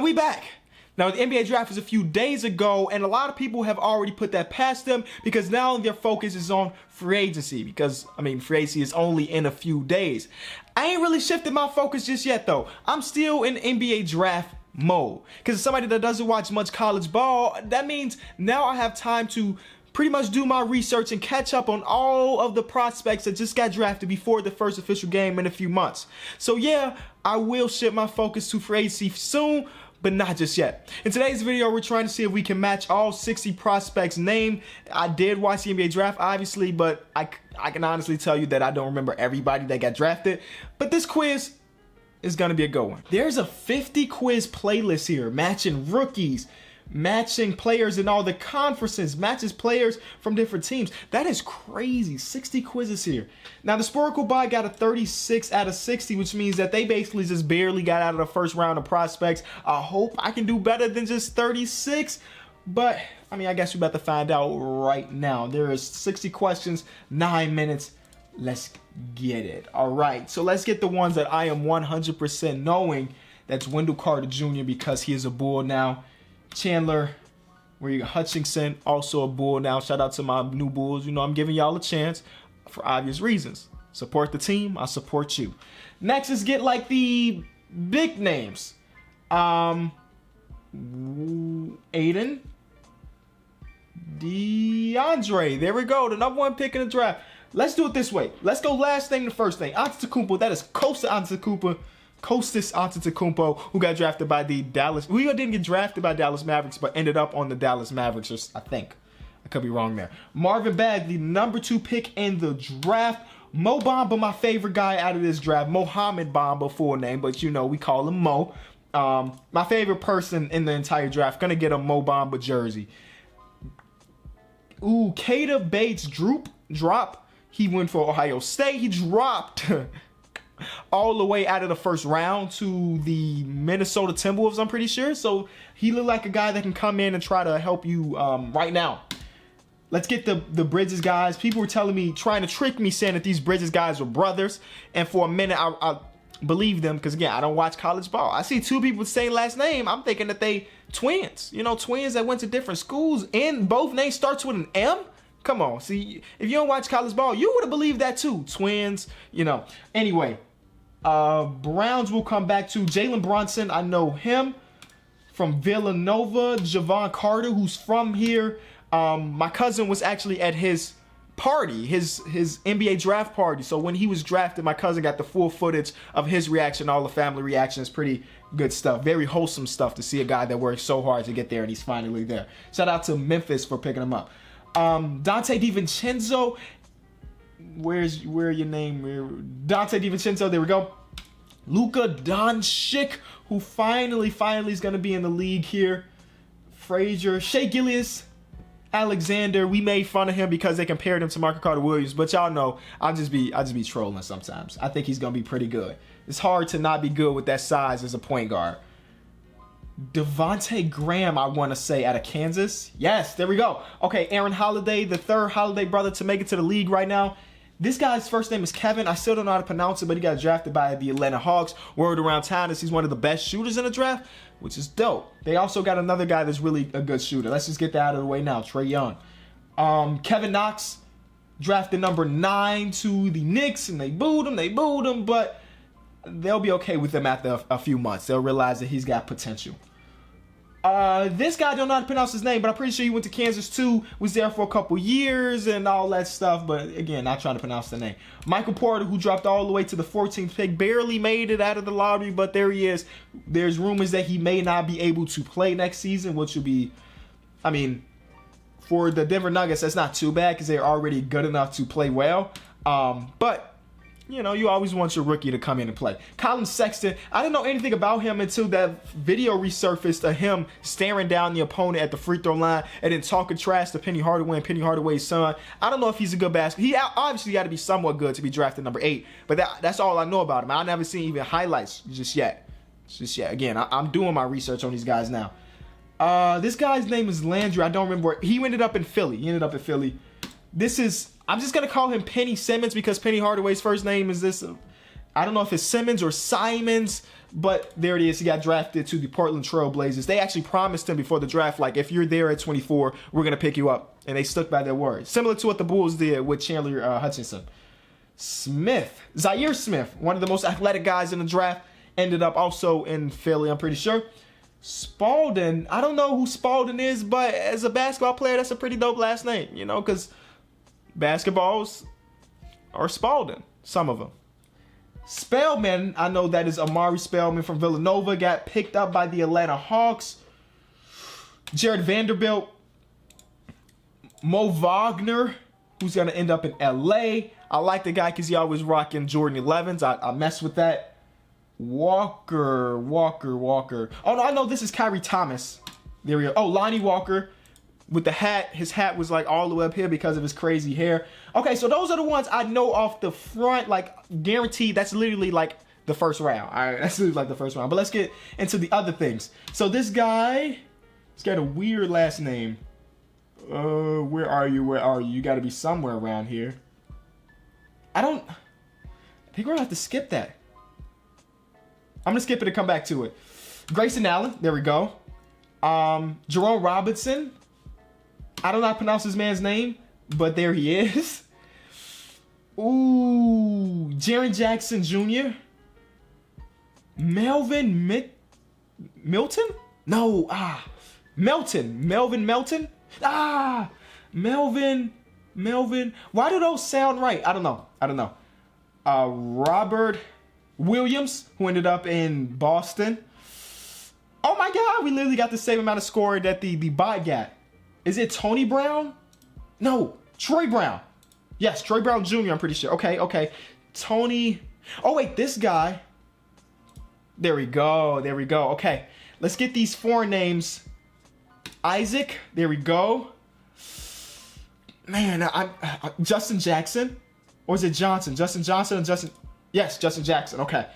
And we back. Now, the NBA draft was a few days ago, and a lot of people have already put that past them because now their focus is on free agency because, free agency is only in a few days. I ain't really shifted my focus just yet, though. I'm still in NBA draft mode because as somebody that doesn't watch much college ball, that means now I have time to pretty much do my research and catch up on all of the prospects that just got drafted before the first official game in a few months. So yeah, I will shift my focus to free agency soon, but not just yet. In today's video, we're trying to see if we can match all 60 prospects named. I did watch the NBA draft, obviously, but I can honestly tell you that I don't remember everybody that got drafted. But this quiz is gonna be a good one. There's a 50 quiz playlist here, matching rookies, matching players in all the conferences, matches players from different teams. That is crazy, 60 quizzes here. Now the Sporkle bot got a 36 out of 60, which means that they basically just barely got out of the first round of prospects. I hope I can do better than just 36, but I guess we're about to find out right now. There is 60 questions, 9 minutes. Let's get it. All right, so let's get the ones that I am 100% knowing. That's Wendell Carter Jr. because he is a Bull now. Chandler, Hutchinson, also a Bull now. Shout out to my new Bulls. You know, I'm giving y'all a chance for obvious reasons. Support the team. I support you. Next is get like the big names. Aiden, DeAndre. There we go. The #1 pick in the draft. Let's do it this way. Let's go last thing to first thing. Antetokounmpo. That is Kostas Antetokounmpo, who got drafted by the Dallas. Who didn't get drafted by Dallas Mavericks, but ended up on the Dallas Mavericks. I think. I could be wrong there. Marvin Bagley, #2 pick in the draft. Mo Bamba, my favorite guy out of this draft. Mohamed Bamba, full name, but you know we call him Mo. My favorite person in the entire draft. Gonna get a Mo Bamba jersey. Ooh, Keita Bates drop. He went for Ohio State. He dropped all the way out of the first round to the Minnesota Timberwolves, I'm pretty sure. So he looked like a guy that can come in and try to help you right now. Let's get the Bridges guys. People were telling me, trying to trick me, saying that these Bridges guys were brothers. And for a minute, I believed them because, again, I don't watch college ball. I see two people saying last name. I'm thinking that they twins. You know, twins that went to different schools. And both names starts with an M. Come on. See, if you don't watch college ball, you would have believed that too. Twins, you know. Anyway, Browns will come back to Jalen Brunson. I know him from Villanova. Javon Carter, who's from here. My cousin was actually at his party, his NBA draft party. So when he was drafted, my cousin got the full footage of his reaction, all the family reactions. Pretty good stuff. Very wholesome stuff to see a guy that worked so hard to get there and he's finally there. Shout out to Memphis for picking him up. Donte DiVincenzo. Where your name? Donte DiVincenzo. There we go. Luka Doncic, who finally is going to be in the league here. Frazier, Shea Gilgeous-Alexander. We made fun of him because they compared him to Michael Carter Williams, but y'all know I just be trolling sometimes. I think he's going to be pretty good. It's hard to not be good with that size as a point guard. Devonte Graham, I want to say, out of Kansas. Yes, there we go. Okay, Aaron Holiday, the third Holiday brother to make it to the league right now. This guy's first name is Kevin. I still don't know how to pronounce it, but he got drafted by the Atlanta Hawks. Word around town is he's one of the best shooters in the draft, which is dope. They also got another guy that's really a good shooter. Let's just get that out of the way now. Trey Young. Kevin Knox, drafted #9 to the Knicks, and they booed him, but they'll be okay with him after a few months. They'll realize that he's got potential. This guy, I don't know how to pronounce his name, but I'm pretty sure he went to Kansas too, was there for a couple years and all that stuff, but again, not trying to pronounce the name. Michael Porter, who dropped all the way to the 14th pick, barely made it out of the lottery, but there he is. There's rumors that he may not be able to play next season, which would be, for the Denver Nuggets, that's not too bad because they're already good enough to play well, but you know, you always want your rookie to come in and play. Colin Sexton, I didn't know anything about him until that video resurfaced of him staring down the opponent at the free throw line and then talking trash to Penny Hardaway and Penny Hardaway's son. I don't know if he's a good basketball. He obviously got to be somewhat good to be drafted #8, but that's all I know about him. I've never seen even highlights just yet. Again, I'm doing my research on these guys now. This guy's name is Landry. I don't remember. He ended up in Philly. This is, I'm just going to call him Penny Simmons because Penny Hardaway's first name is this. I don't know if it's Simmons or Simons, but there it is. He got drafted to the Portland Trail Blazers. They actually promised him before the draft, like, if you're there at 24, we're going to pick you up. And they stuck by their word. Similar to what the Bulls did with Chandler Hutchinson. Smith. Zaire Smith, one of the most athletic guys in the draft, ended up also in Philly, I'm pretty sure. Spalding. I don't know who Spalding is, but as a basketball player, that's a pretty dope last name, you know, because basketballs are Spalding, some of them. Spellman, I know that is Amari Spellman from Villanova, got picked up by the Atlanta Hawks. Jared Vanderbilt. Mo Wagner, who's going to end up in LA. I like the guy because he always rocking Jordan 11s. I mess with that. Walker. Oh, no, I know this is Kyrie Thomas. There we go. Oh, Lonnie Walker with the hat. His hat was like all the way up here because of his crazy hair. Okay, so those are the ones I know off the front, like guaranteed. That's literally like the first round. All right, that's literally like the first round. But let's get into the other things. So this guy, he's got a weird last name. Where are you? You got to be somewhere around here. I think we're going to have to skip that. I'm going to skip it and come back to it. Grayson Allen. There we go. Jerome Robinson. I don't know how to pronounce this man's name, but there he is. Ooh. Jaren Jackson Jr. Melvin Milton? No. Melton. Melvin Melton? Melvin. Why do those sound right? I don't know. Robert Williams, who ended up in Boston. Oh my God, we literally got the same amount of score that the bot got. Is it Tony Brown? No, Troy Brown. Yes, Troy Brown Jr., I'm pretty sure. Okay. Tony. Oh wait, this guy. There we go. Okay, let's get these foreign names. Isaac, there we go. Man, I'm Justin Jackson, or is it Johnson? Justin Johnson and Justin. Yes, Justin Jackson. Okay,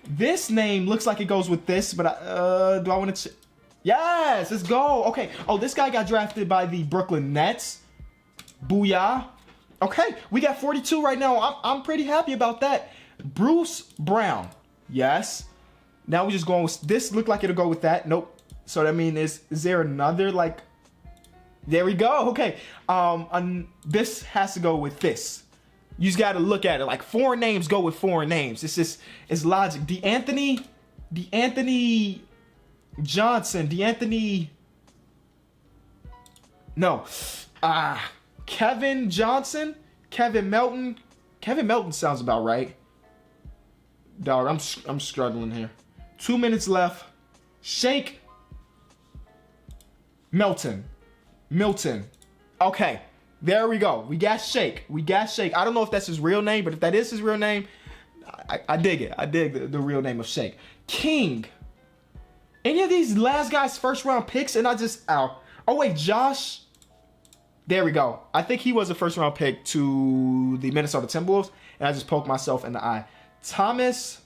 this name looks like it goes with this, but do I want to? Yes, let's go. Okay. Oh, this guy got drafted by the Brooklyn Nets. Booyah. Okay, we got 42 right now. I'm pretty happy about that. Bruce Brown. Yes. Now we're just going with this. Looked like it'll go with that. Nope. So that means is there another like? There we go. Okay. This has to go with this. You just got to look at it. Like foreign names go with foreign names. It's logic. DeAnthony Johnson. No. Kevin Johnson. Kevin Melton. Kevin Melton sounds about right. Dog, I'm struggling here. 2 minutes left. Shake Milton. Okay, there we go. We got Shake. I don't know if that's his real name, but if that is his real name, I dig it. I dig the real name of Shake. King. Any of these last guys' first round picks, and oh wait, Josh. There we go. I think he was a first round pick to the Minnesota Timberwolves, and I just poked myself in the eye. Thomas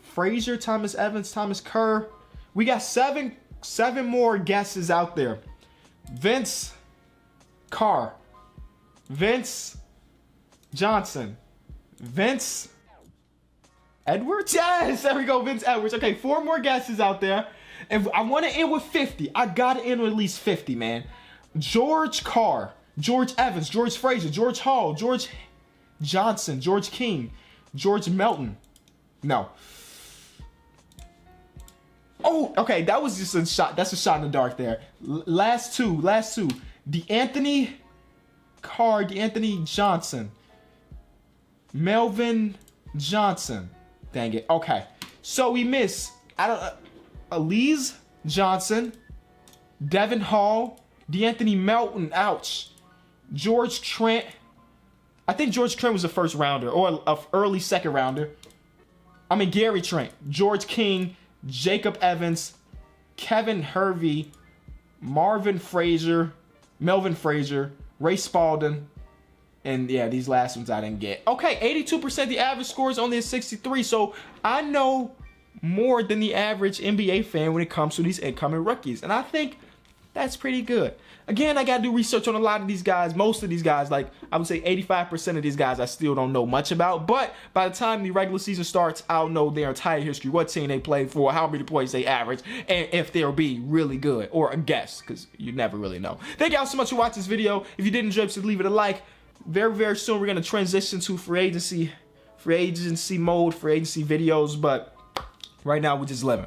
Frazier, Thomas Evans, Thomas Kerr. We got seven more guesses out there. Vince Carr, Vince Johnson, Vince Edwards. Yes, there we go, Vince Edwards. Okay, 4 more guesses out there. And I want to end with 50. I got to end with at least 50, man. George Carr, George Evans, George Frazier, George Hall, George Johnson, George King, George Melton. No. Oh, okay, that was just a shot. That's a shot in the dark there. Last two. DeAnthony Carr, DeAnthony Johnson. Melvin Johnson. Dang it. Okay. So we miss Elise Johnson, Devin Hall, DeAnthony Melton. Ouch. George Trent. I think George Trent was a first rounder or an early second rounder. I mean, Gary Trent, George King, Jacob Evans, Kevin Hervey, Melvin Frazier, Ray Spalding, and yeah, these last ones I didn't get. Okay, 82%. The average score is only a 63, so I know more than the average NBA fan when it comes to these incoming rookies. And I think That's pretty good. Again, I got to do research on a lot of these guys. Most of these guys, like I would say 85% of these guys I still don't know much about. But by the time the regular season starts, I'll know their entire history, what team they played for, how many points they average, and if they'll be really good or a guess, because you never really know. Thank y'all so much for watching this video. If you did enjoy, please leave it a like. Very, very soon we're going to transition to free agency mode, free agency videos. But right now we're just living.